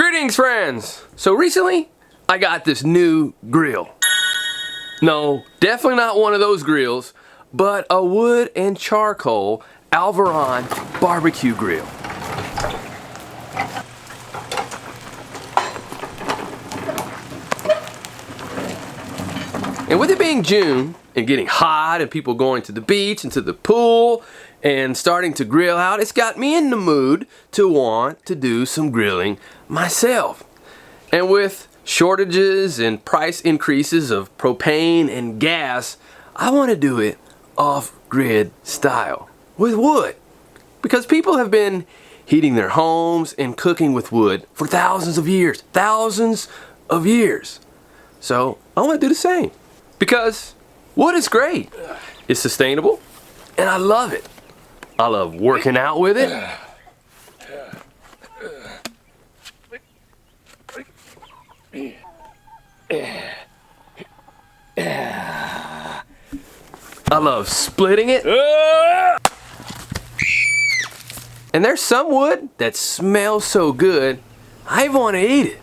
Greetings, friends! So recently, I got this new grill. No, definitely not one of those grills, but a wood and charcoal Alvaron barbecue grill. And with it being June and getting hot and people going to the beach and to the pool and starting to grill out, it's got me in the mood to want to do some grilling myself. And with shortages and price increases of propane and gas, I want to do it off-grid style with wood. Because people have been heating their homes and cooking with wood for thousands of years. So I want to do the same. Because wood is great. It's sustainable and I love it. I love working out with it. I love splitting it. And there's some wood that smells so good, I want to eat it.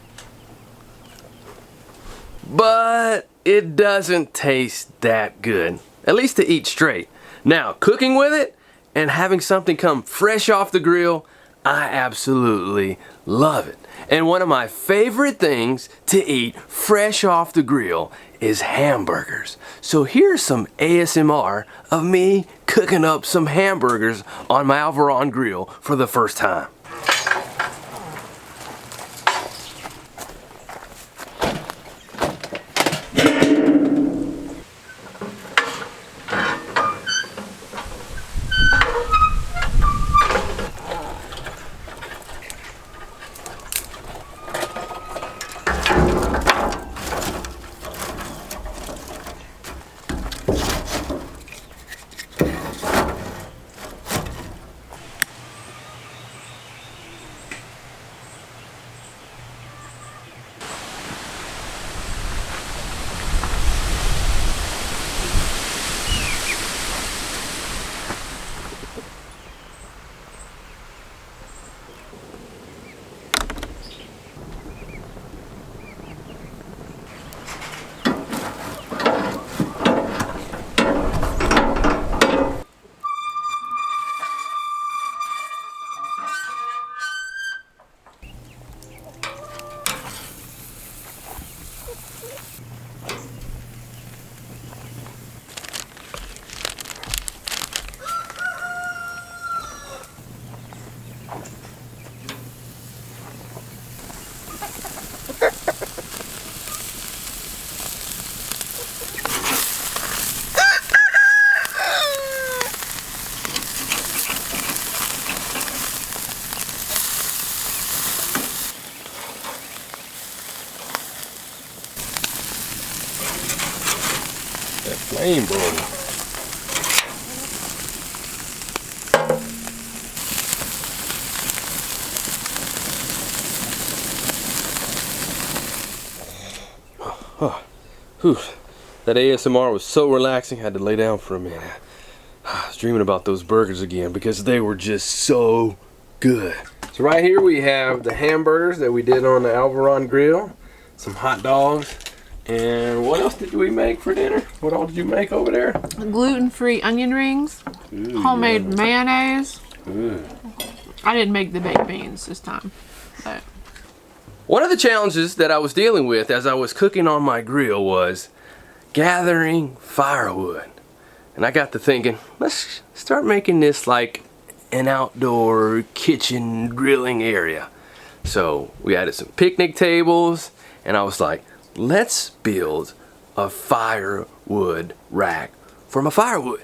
But it doesn't taste that good, at least to eat straight. Now, cooking with it and having something come fresh off the grill, I absolutely love it. And one of my favorite things to eat fresh off the grill is hamburgers. So here's some ASMR of me cooking up some hamburgers on my Alvaron grill for the first time. Flame burning. That ASMR was so relaxing, I had to lay down for a minute. I was dreaming about those burgers again because they were just so good. So right here we have the hamburgers that we did on the Alvaron grill, some hot dogs, and what else did we make for dinner? What all did you make over there? Gluten-free onion rings, homemade mayonnaise. I didn't make the baked beans this time, but. One of the challenges that I was dealing with as I was cooking on my grill was gathering firewood. And I got to thinking, let's start making this like an outdoor kitchen grilling area. So we added some picnic tables, and I was like, let's build a firewood rack for my firewood.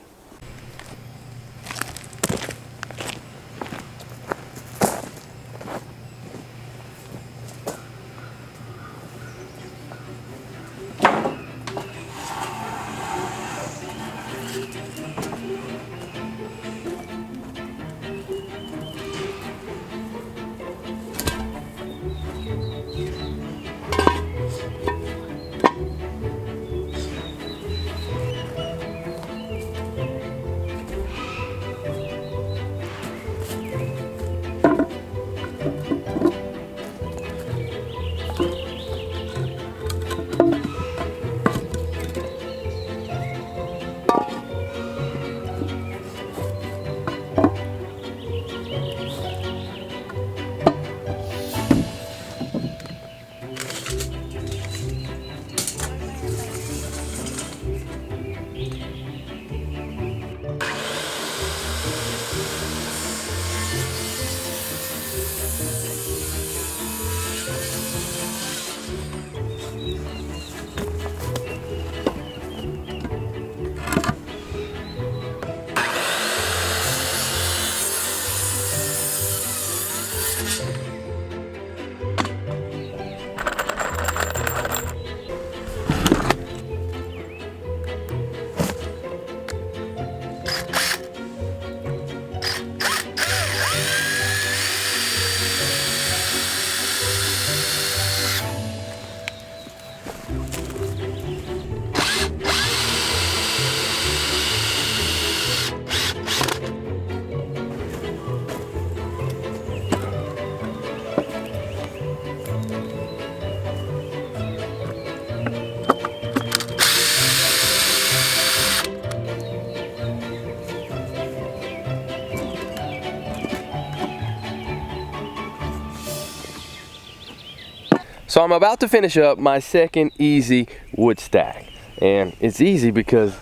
So I'm about to finish up my second easy wood stack. And it's easy because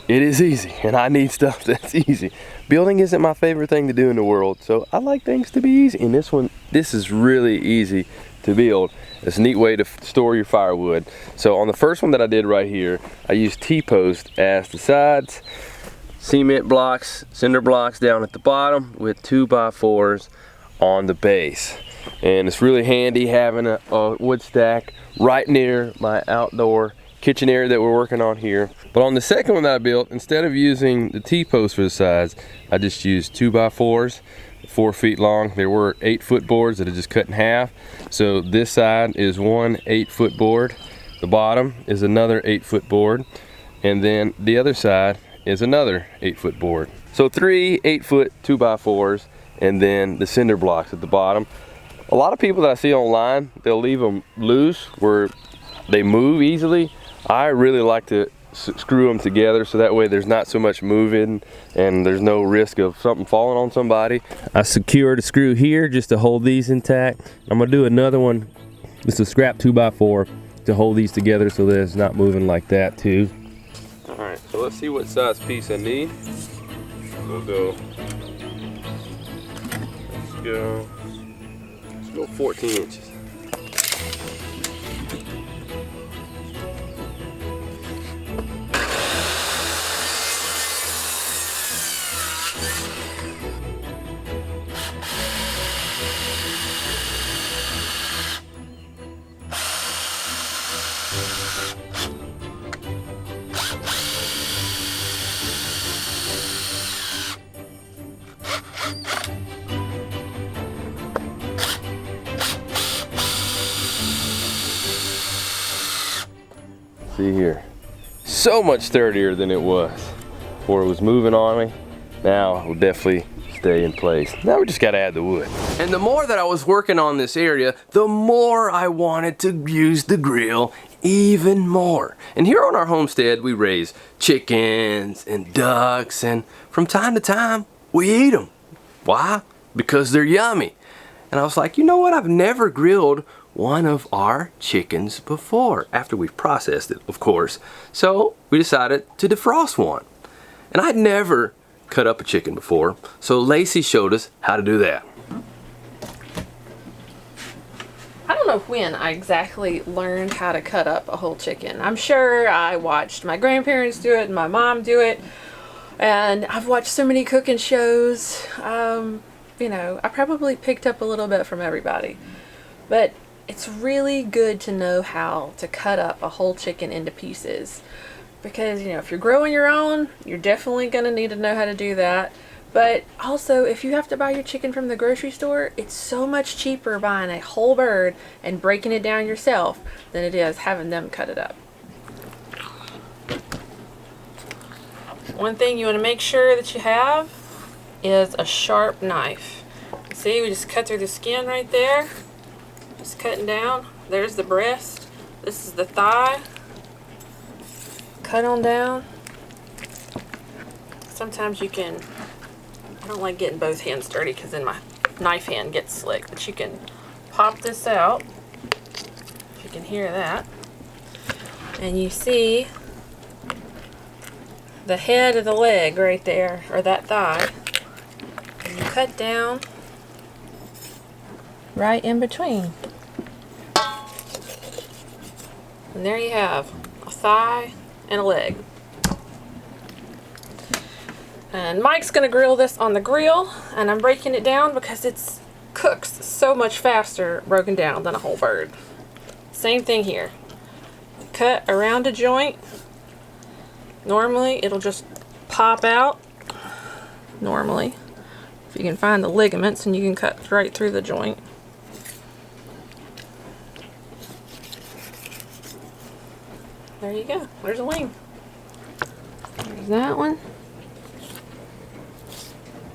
it is easy and I need stuff that's easy. Building isn't my favorite thing to do in the world, so I like things to be easy. And this is really easy to build. It's a neat way to store your firewood. So on the first one that I did right here, I used T-post as the sides, cement blocks, cinder blocks down at the bottom with 2x4s on the base. And it's really handy having a wood stack right near my outdoor kitchen area that we're working on here. But on the second one that I built, instead of using the T-post for the sides, I just used 2x4s, 4 feet long. There were 8-foot boards that I just cut in half. So this side is one 8-foot board, the bottom is another 8-foot board, and then the other side is another 8-foot board. So 3 8-foot 2x4s, and then the cinder blocks at the bottom. A lot of people that I see online, they'll leave them loose where they move easily. I really like to screw them together so that way there's not so much moving and there's no risk of something falling on somebody. I secured a screw here just to hold these intact. I'm gonna do another one, just a scrap 2x4 to hold these together so that it's not moving like that too. All right, so let's see what size piece I need. We'll go, let's go 14 inches. See here, so much sturdier than it was before it was moving on me. Now it will definitely stay in place. Now we just got to add the wood. And the more that I was working on this area, the more I wanted to use the grill even more. And here on our homestead, we raise chickens and ducks, and from time to time, we eat them. Why? Because they're yummy. And I was like, you know what? I've never grilled one of our chickens before, after we've processed it, of course. So we decided to defrost one. And I'd never cut up a chicken before, so Lacie showed us how to do that. I don't know when I exactly learned how to cut up a whole chicken. I'm sure I watched my grandparents do it and my mom do it, and I've watched so many cooking shows. You know, I probably picked up a little bit from everybody, but it's really good to know how to cut up a whole chicken into pieces, because, you know, if you're growing your own, you're definitely going to need to know how to do that. But also, if you have to buy your chicken from the grocery store, it's so much cheaper buying a whole bird and breaking it down yourself than it is having them cut it up. One thing you want to make sure that you have is a sharp knife. See, we just cut through the skin right there. Just cutting down. There's the breast. This is the thigh. Cut on down. Sometimes you can, I don't like getting both hands dirty because then my knife hand gets slick, but you can pop this out, if you can hear that, and you see the head of the leg right there, or that thigh, and you cut down right in between. And there you have a thigh and a leg. And Mike's gonna grill this on the grill, and I'm breaking it down because it's cooks so much faster broken down than a whole bird. Same thing here. Cut around a joint. Normally it'll just pop out. Normally. If you can find the ligaments, and you can cut right through the joint. There you go. There's a wing. There's that one.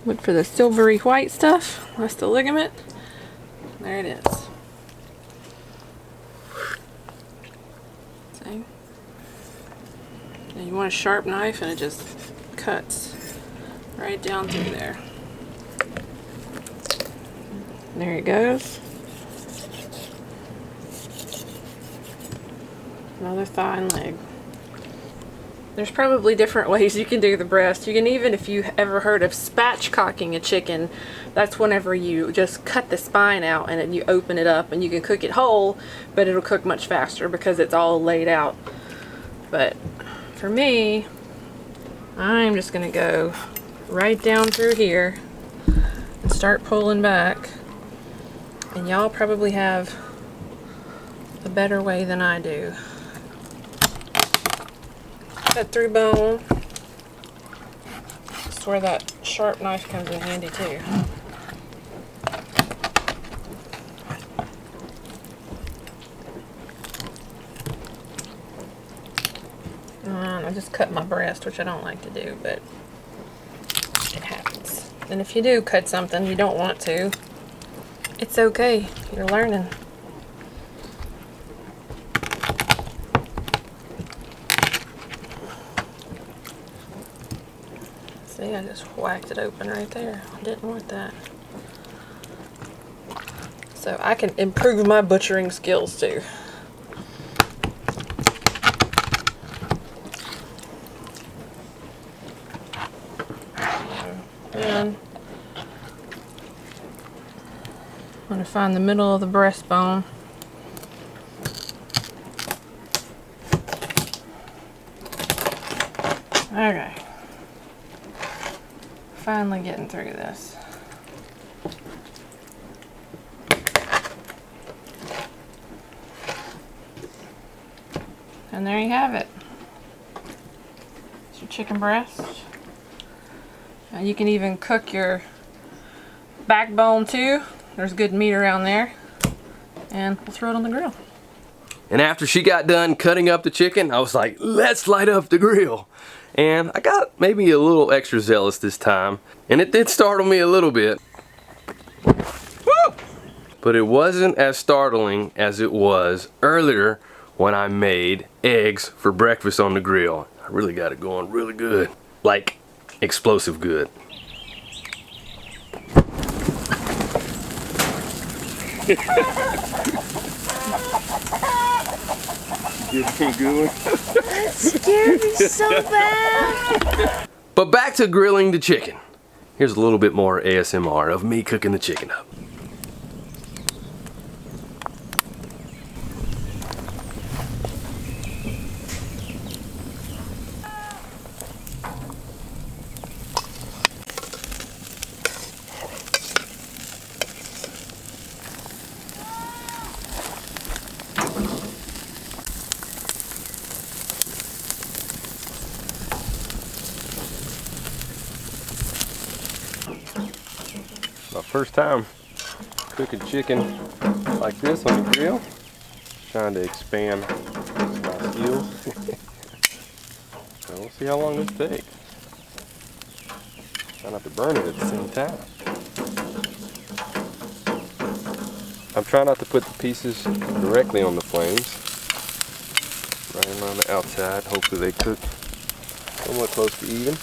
Look for the silvery white stuff. That's the ligament. There it is. See? And you want a sharp knife, and it just cuts right down through there. There it goes. Another thigh and leg. There's probably different ways you can do the breast. You can even, if you ever heard of spatchcocking a chicken, that's whenever you just cut the spine out and then you open it up, and you can cook it whole, but it'll cook much faster because it's all laid out. But for me, I'm just gonna go right down through here and start pulling back. And y'all probably have a better way than I do. Cut through bone. That's where that sharp knife comes in handy too. I just cut my breast, which I don't like to do, but it happens. And if you do cut something you don't want to, it's okay. You're learning. See, I just whacked it open right there. I didn't want that. So I can improve my butchering skills too. And I'm going to find the middle of the breastbone. Okay. Finally getting through this. And there you have it. It's your chicken breast. And you can even cook your backbone too. There's good meat around there. And we'll throw it on the grill. And after she got done cutting up the chicken, I was like, let's light up the grill. And I got maybe a little extra zealous this time. And it did startle me a little bit. Woo! But it wasn't as startling as it was earlier when I made eggs for breakfast on the grill. I really got it going really good. Like, explosive good. That scared me so bad. But back to grilling the chicken. Here's a little bit more ASMR of me cooking the chicken up. My first time cooking chicken like this on the grill. Trying to expand my skills. So we'll see how long this takes. Try not to burn it at the same time. I'm trying not to put the pieces directly on the flames. Right on the outside. Hopefully they cook somewhat close to even.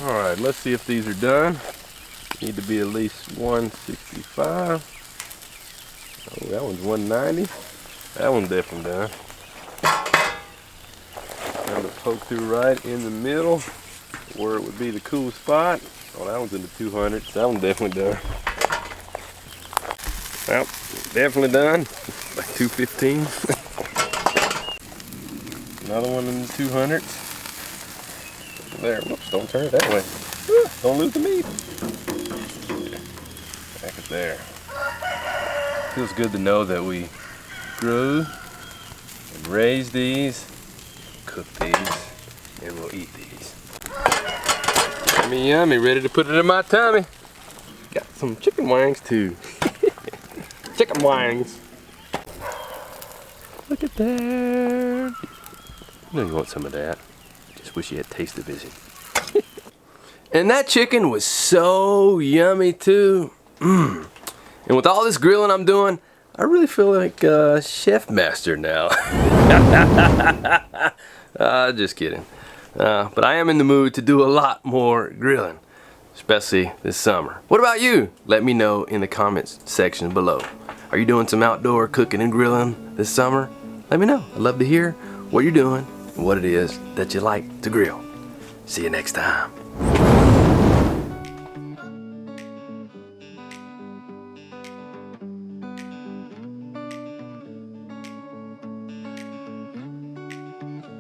Alright, let's see if these are done. Need to be at least 165. Oh, that one's 190. That one's definitely done. Trying to poke through right in the middle where it would be the cool spot. Oh, that one's in the 200s. That one's definitely done. Well, definitely done. Like 215. Another one in the 200s. There, whoops, don't turn it that way. Don't lose the meat. Back it there. Feels good to know that we grew and raised these, cook these, and we'll eat these. Yummy, yummy, ready to put it in my tummy. Got some chicken wings too. Chicken wings. Look at there. You know you want some of that. Just wish you had taste the vision. And that chicken was so yummy too. And with all this grilling I'm doing, I really feel like chef master now. Just kidding. But I am in the mood to do a lot more grilling, especially this summer. What about you? Let me know in the comments section below. Are you doing some outdoor cooking and grilling this summer? Let me know. I'd love to hear what you're doing and what it is that you like to grill. See you next time.